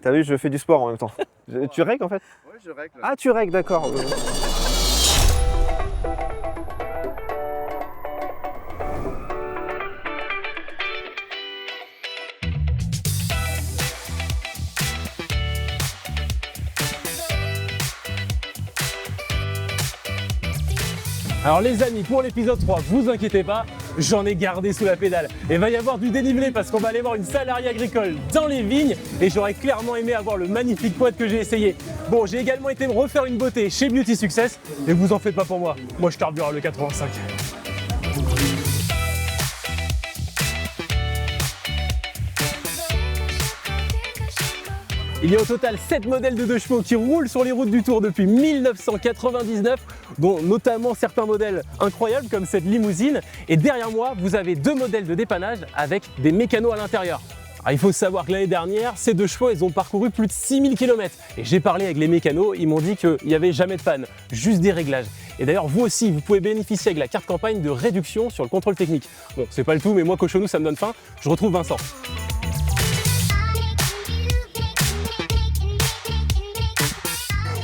T'as vu, je fais du sport en même temps. Tu règles en fait? Ouais, je règle. Ah, tu règles, d'accord. Alors les amis, pour l'épisode 3, vous inquiétez pas, j'en ai gardé sous la pédale. Et va y avoir du dénivelé parce qu'on va aller voir une salariée agricole dans les vignes et j'aurais clairement aimé avoir le magnifique quad que j'ai essayé. Bon, j'ai également été me refaire une beauté chez Beauty Success et vous en faites pas pour moi. Moi je carbure le 85. Il y a au total 7 modèles de 2 chevaux qui roulent sur les routes du Tour depuis 1999, dont notamment certains modèles incroyables comme cette limousine. Et derrière moi, vous avez 2 modèles de dépannage avec des mécanos à l'intérieur. Alors, il faut savoir que l'année dernière, ces 2 chevaux, ils ont parcouru plus de 6000 km. Et j'ai parlé avec les mécanos, ils m'ont dit qu'il n'y avait jamais de panne, juste des réglages. Et d'ailleurs, vous aussi, vous pouvez bénéficier avec la carte campagne de réduction sur le contrôle technique. Bon, c'est pas le tout, mais moi, cochonou, ça me donne faim. Je retrouve Vincent.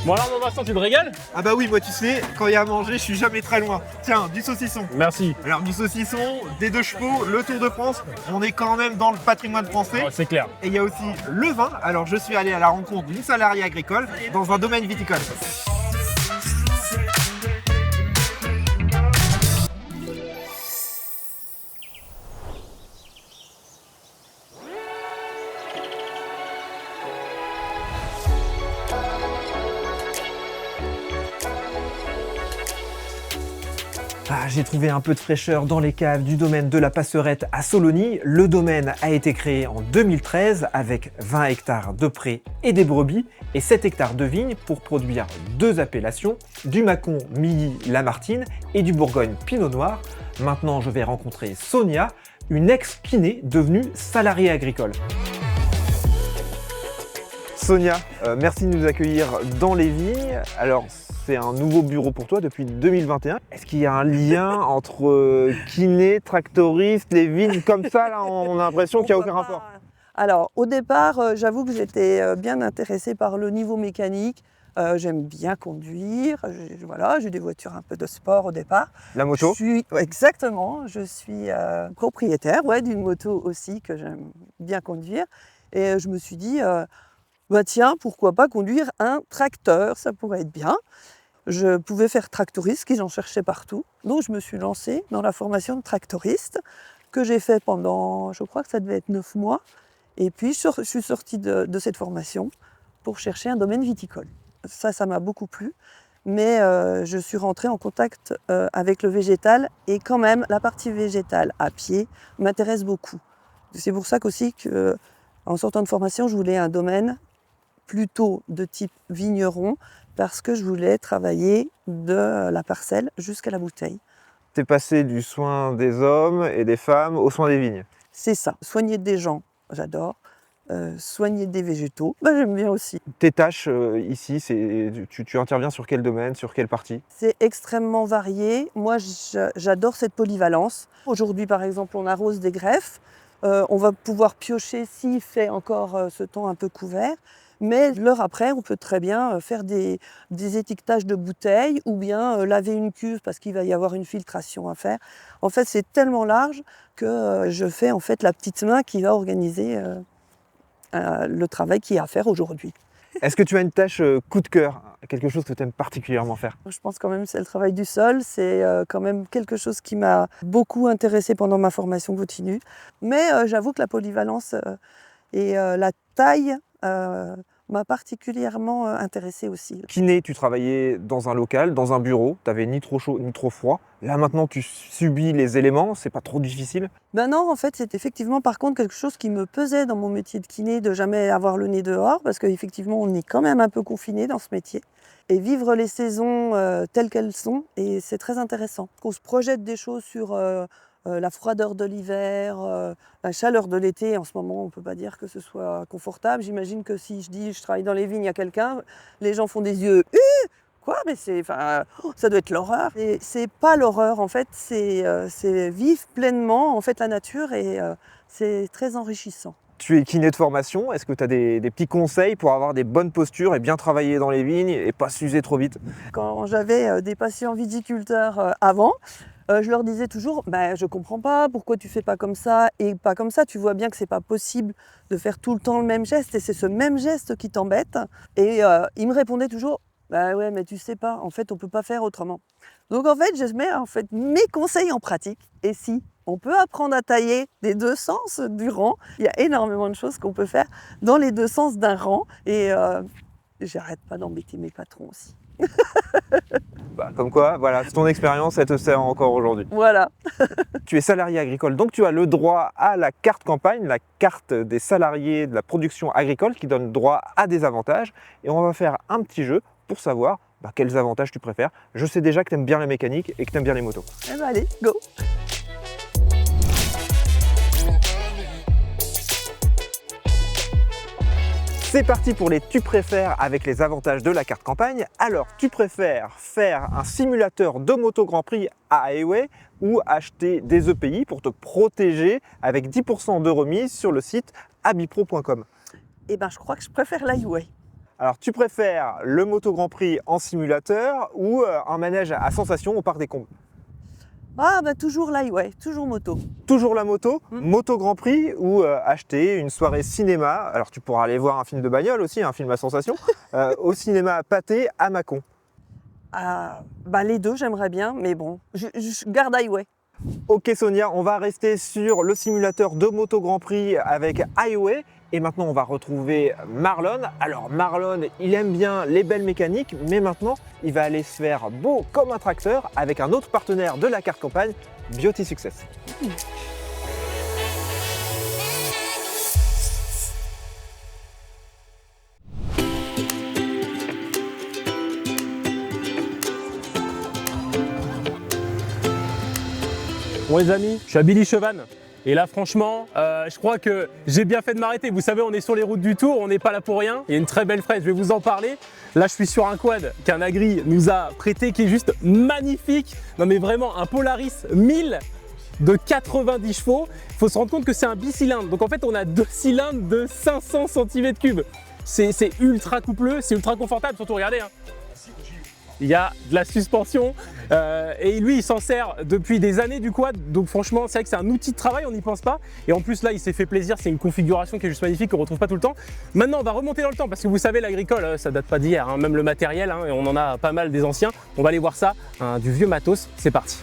Bon alors mon Vincent, tu te régales? Ah bah oui, moi tu sais, quand il y a à manger, je suis jamais très loin. Tiens, du saucisson. Merci. Alors du saucisson, des 2 chevaux, le Tour de France, on est quand même dans le patrimoine français. Oh, c'est clair. Et il y a aussi le vin. Alors je suis allé à la rencontre d'une salariée agricole dans un domaine viticole. Ah, j'ai trouvé un peu de fraîcheur dans les caves du domaine de la Passerette à Sologny. Le domaine a été créé en 2013 avec 20 hectares de prés et des brebis et 7 hectares de vignes pour produire 2 appellations, du Mâcon Milly-Lamartine et du Bourgogne Pinot Noir. Maintenant, je vais rencontrer Sonia, une ex-kiné devenue salariée agricole. Sonia, merci de nous accueillir dans les vignes. Alors, c'est un nouveau bureau pour toi depuis 2021. Est-ce qu'il y a un lien entre kiné, tractoriste, les vignes comme ça là, on a l'impression qu'il n'y a aucun rapport. Alors, au départ, j'avoue que j'étais bien intéressée par le niveau mécanique. J'aime bien conduire. Voilà, j'ai des voitures un peu de sport au départ. La moto? Exactement. Je suis propriétaire d'une moto aussi que j'aime bien conduire. Et je me suis dit, bah tiens, pourquoi pas conduire un tracteur, ça pourrait être bien. Je pouvais faire tractoriste, qui j'en cherchais partout. Donc je me suis lancée dans la formation de tractoriste, que j'ai fait pendant, je crois que ça devait être 9 mois. Et puis je suis sortie de cette formation pour chercher un domaine viticole. Ça m'a beaucoup plu. Mais je suis rentrée en contact avec le végétal. Et quand même, la partie végétale à pied m'intéresse beaucoup. C'est pour ça qu'aussi, en sortant de formation, je voulais un domaine plutôt de type vigneron, parce que je voulais travailler de la parcelle jusqu'à la bouteille. T'es passé du soin des hommes et des femmes au soin des vignes. C'est ça, soigner des gens, j'adore. Soigner des végétaux, j'aime bien aussi. Tes tâches ici, tu interviens sur quel domaine, sur quelle partie? C'est extrêmement varié. Moi, j'adore cette polyvalence. Aujourd'hui, par exemple, on arrose des greffes. On va pouvoir piocher s'il fait encore ce temps un peu couvert. Mais l'heure après, on peut très bien faire des étiquetages de bouteilles ou bien laver une cuve parce qu'il va y avoir une filtration à faire. En fait, c'est tellement large que je fais en fait la petite main qui va organiser le travail qu'il y a à faire aujourd'hui. Est-ce que tu as une tâche coup de cœur, quelque chose que tu aimes particulièrement faire? Je pense quand même que c'est le travail du sol. C'est quand même quelque chose qui m'a beaucoup intéressée pendant ma formation continue. Mais j'avoue que la polyvalence et la taille m'a particulièrement intéressée aussi. Kiné, tu travaillais dans un local, dans un bureau, tu n'avais ni trop chaud ni trop froid. Là maintenant, tu subis les éléments, c'est pas trop difficile? Ben non, en fait, c'est effectivement par contre quelque chose qui me pesait dans mon métier de kiné, de jamais avoir le nez dehors, parce qu'effectivement, on est quand même un peu confiné dans ce métier. Et vivre les saisons telles qu'elles sont, et c'est très intéressant. On se projette des choses sur la froideur de l'hiver, la chaleur de l'été. En ce moment, on ne peut pas dire que ce soit confortable. J'imagine que si je dis je travaille dans les vignes à quelqu'un, les gens font des yeux « Quoi ? Mais ça doit être l'horreur !» Et c'est pas l'horreur, en fait, c'est vivre pleinement en fait, la nature et c'est très enrichissant. Tu es kiné de formation, est-ce que tu as des petits conseils pour avoir des bonnes postures et bien travailler dans les vignes et pas s'user trop vite? Quand j'avais des patients viticulteurs avant, je leur disais toujours bah, je comprends pas pourquoi tu fais pas comme ça et pas comme ça. Tu vois bien que c'est pas possible de faire tout le temps le même geste et c'est ce même geste qui t'embête. Et ils me répondaient toujours bah ouais, mais tu sais pas, en fait, on peut pas faire autrement. Donc en fait, je mets mes conseils en pratique. Et si on peut apprendre à tailler des deux sens du rang, il y a énormément de choses qu'on peut faire dans les deux sens d'un rang. Et j'arrête pas d'embêter mes patrons aussi. Bah, comme quoi, voilà, ton expérience, elle te sert encore aujourd'hui. Voilà. Tu es salarié agricole, donc tu as le droit à la carte campagne, la carte des salariés de la production agricole qui donne droit à des avantages. Et on va faire un petit jeu pour savoir quels avantages tu préfères. Je sais déjà que tu aimes bien la mécanique et que tu aimes bien les motos. Eh ben allez, go! C'est parti pour les tu préfères avec les avantages de la carte campagne. Alors, tu préfères faire un simulateur de moto Grand Prix à Highway ou acheter des EPI pour te protéger avec 10% de remise sur le site abipro.com? Eh ben je crois que je préfère l'Highway. Alors, tu préfères le Moto Grand Prix en simulateur ou un manège à sensation au Parc des Combes? Ah bah toujours l'Highway, toujours moto. Toujours la moto, Moto Grand Prix ou acheter une soirée cinéma. Alors, tu pourras aller voir un film de bagnole aussi, un film à sensation, au cinéma Pathé à Mâcon. Les deux, j'aimerais bien, mais bon, je garde Highway. Ok Sonia, on va rester sur le simulateur de Moto Grand Prix avec Highway. Et maintenant, on va retrouver Marlon. Alors Marlon, il aime bien les belles mécaniques, mais maintenant, il va aller se faire beau comme un tracteur avec un autre partenaire de la carte campagne, Beauty Success. Bon les amis, je suis à Billy Chevannes. Et là franchement, je crois que j'ai bien fait de m'arrêter. Vous savez, on est sur les routes du Tour, on n'est pas là pour rien. Il y a une très belle fraise, je vais vous en parler. Là, je suis sur un quad qu'un agri nous a prêté, qui est juste magnifique. Non mais vraiment, un Polaris 1000 de 90 chevaux. Il faut se rendre compte que c'est un bicylindre. Donc en fait, on a deux cylindres de 500 cm3. C'est ultra coupleux, c'est ultra confortable, surtout regardez. Il y a de la suspension et lui il s'en sert depuis des années du quad, donc franchement c'est vrai que c'est un outil de travail, on n'y pense pas, et en plus là il s'est fait plaisir, c'est une configuration qui est juste magnifique qu'on retrouve pas tout le temps. Maintenant on va remonter dans le temps parce que vous savez l'agricole ça date pas d'hier, hein, même le matériel, hein, et on en a pas mal des anciens, on va aller voir ça, du vieux matos, c'est parti.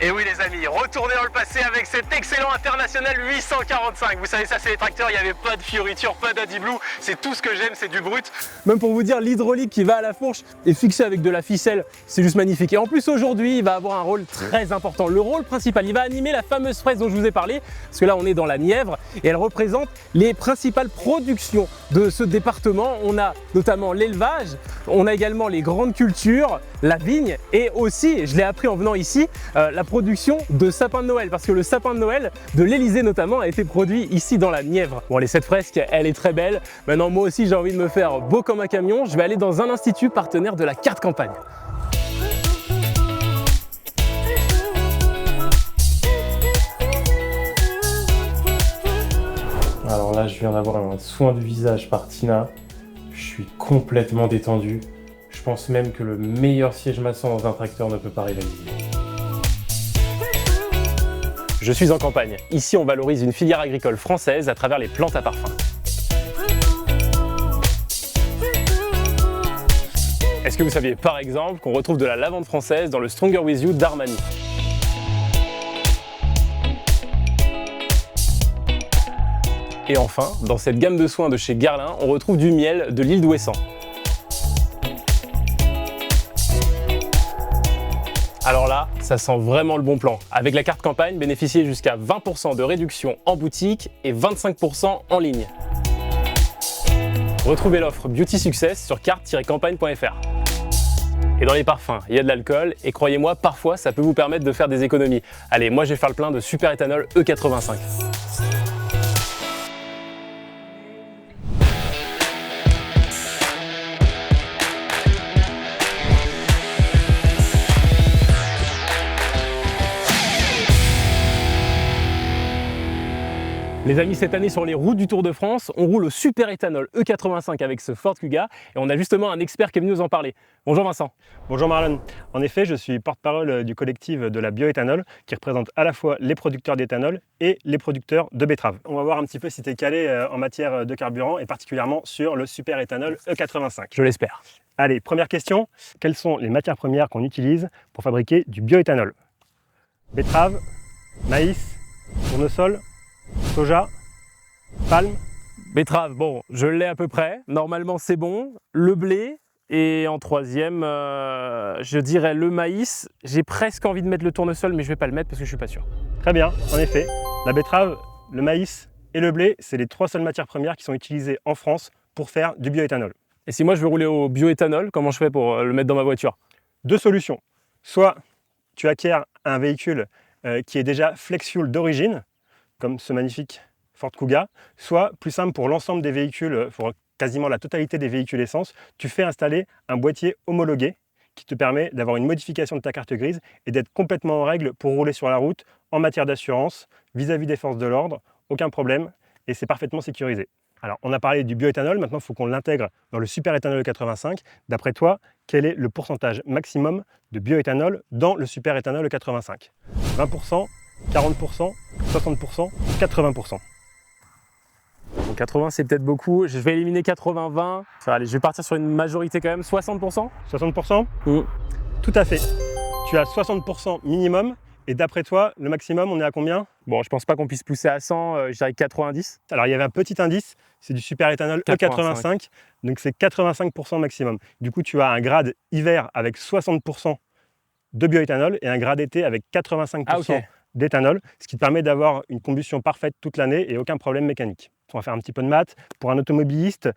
Et oui les amis, retournez dans le passé avec cet excellent International 845. Vous savez ça c'est les tracteurs, il n'y avait pas de fioriture, pas d'Adiblue, c'est tout ce que j'aime, c'est du brut. Même pour vous dire, l'hydraulique qui va à la fourche est fixée avec de la ficelle, c'est juste magnifique. Et en plus aujourd'hui, il va avoir un rôle très important. Le rôle principal, il va animer la fameuse fraise dont je vous ai parlé, parce que là on est dans la Nièvre et elle représente les principales productions de ce département. On a notamment l'élevage, on a également les grandes cultures, la vigne et aussi, je l'ai appris en venant ici, la production de sapins de Noël, parce que le sapin de Noël de l'Elysée notamment a été produit ici dans la Nièvre. Bon allez, cette fresque elle est très belle. Maintenant moi aussi j'ai envie de me faire beau comme un camion. Je vais aller dans un institut partenaire de la carte campagne. Alors là je viens d'avoir un soin du visage par Tina. Je suis complètement détendu. Je pense même que le meilleur siège maçon dans un tracteur ne peut pas rivaliser. Je suis en campagne. Ici, on valorise une filière agricole française à travers les plantes à parfum. Est-ce que vous saviez par exemple qu'on retrouve de la lavande française dans le Stronger With You d'Armani? Et enfin, dans cette gamme de soins de chez Guerlain, on retrouve du miel de l'île d'Ouessant. Alors là, ça sent vraiment le bon plan. Avec la carte campagne, bénéficiez jusqu'à 20% de réduction en boutique et 25% en ligne. Retrouvez l'offre Beauty Success sur carte-campagne.fr. Et dans les parfums, il y a de l'alcool et croyez-moi, parfois ça peut vous permettre de faire des économies. Allez, moi je vais faire le plein de super éthanol E85. Les amis, cette année sur les routes du Tour de France, on roule au super éthanol E85 avec ce Ford Kuga et on a justement un expert qui est venu nous en parler. Bonjour Vincent. Bonjour Marlon. En effet, je suis porte-parole du collectif de la bioéthanol qui représente à la fois les producteurs d'éthanol et les producteurs de betteraves. On va voir un petit peu si tu es calé en matière de carburant et particulièrement sur le super éthanol E85. Je l'espère. Allez, première question. Quelles sont les matières premières qu'on utilise pour fabriquer du bioéthanol? Betterave, maïs, tournesol, soja, palme. Betterave, bon, je l'ai à peu près. Normalement, c'est bon. Le blé. Et en troisième, je dirais le maïs. J'ai presque envie de mettre le tournesol, mais je ne vais pas le mettre parce que je ne suis pas sûr. Très bien, en effet. La betterave, le maïs et le blé, c'est les trois seules matières premières qui sont utilisées en France pour faire du bioéthanol. Et si moi je veux rouler au bioéthanol, comment je fais pour le mettre dans ma voiture? Deux solutions. Soit tu acquiers un véhicule qui est déjà flex-fuel d'origine, comme ce magnifique Ford Kuga, soit plus simple pour l'ensemble des véhicules, pour quasiment la totalité des véhicules essence, tu fais installer un boîtier homologué qui te permet d'avoir une modification de ta carte grise et d'être complètement en règle pour rouler sur la route en matière d'assurance, vis-à-vis des forces de l'ordre, aucun problème, et c'est parfaitement sécurisé. Alors, on a parlé du bioéthanol, maintenant il faut qu'on l'intègre dans le super éthanol 85. D'après toi, quel est le pourcentage maximum de bioéthanol dans le super éthanol 85? 20%, 40%, 60%, 80%. Bon, 80 c'est peut-être beaucoup, je vais éliminer 80-20. Enfin, allez, je vais partir sur une majorité quand même, 60%. 60%? Tout à fait. Tu as 60% minimum. Et d'après toi, le maximum, on est à combien? Bon, je pense pas qu'on puisse pousser à 100, je dirais 90. Alors, il y avait un petit indice, c'est du super éthanol E85, donc c'est 85% maximum. Du coup, tu as un grade hiver avec 60% de bioéthanol et un grade été avec 85% d'éthanol, ce qui te permet d'avoir une combustion parfaite toute l'année et aucun problème mécanique. On va faire un petit peu de maths. Pour un automobiliste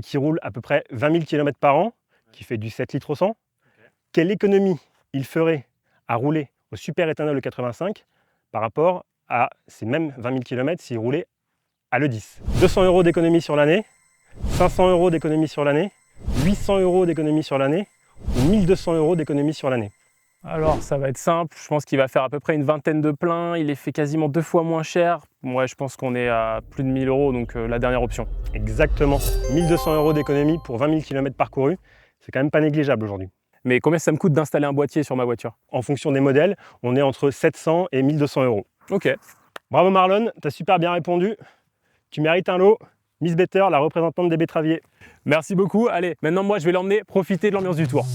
qui roule à peu près 20 000 km par an, qui fait du 7 litres au 100, quelle économie il ferait à rouler au super éthanol 85 par rapport à ces mêmes 20 000 km s'il roulait à l'E10. 200 € d'économie sur l'année, 500 € d'économie sur l'année, 800 € d'économie sur l'année ou 1200 € d'économie sur l'année. Alors ça va être simple, je pense qu'il va faire à peu près une vingtaine de pleins, il est fait quasiment 2 fois moins cher. Moi je pense qu'on est à plus de 1000 €, donc la dernière option. Exactement, 1200 € d'économie pour 20 000 km parcourus, c'est quand même pas négligeable aujourd'hui. Mais combien ça me coûte d'installer un boîtier sur ma voiture? En fonction des modèles, on est entre 700 et 1200 €. Ok. Bravo Marlon, tu as super bien répondu. Tu mérites un lot. Miss Better, la représentante des betteraviers. Merci beaucoup. Allez, maintenant moi je vais l'emmener profiter de l'ambiance du Tour.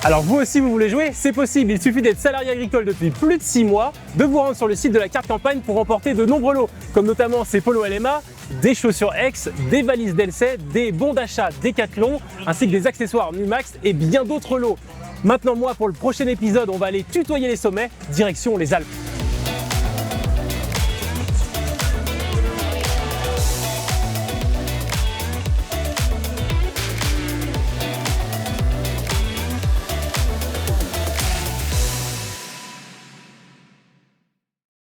Alors vous aussi vous voulez jouer? C'est possible, il suffit d'être salarié agricole depuis plus de 6 mois, de vous rendre sur le site de la carte campagne pour remporter de nombreux lots, comme notamment ces polos LMA, des chaussures X, des valises Delsey, des bons d'achat Decathlon, ainsi que des accessoires Numax et bien d'autres lots. Maintenant moi pour le prochain épisode on va aller tutoyer les sommets, direction les Alpes.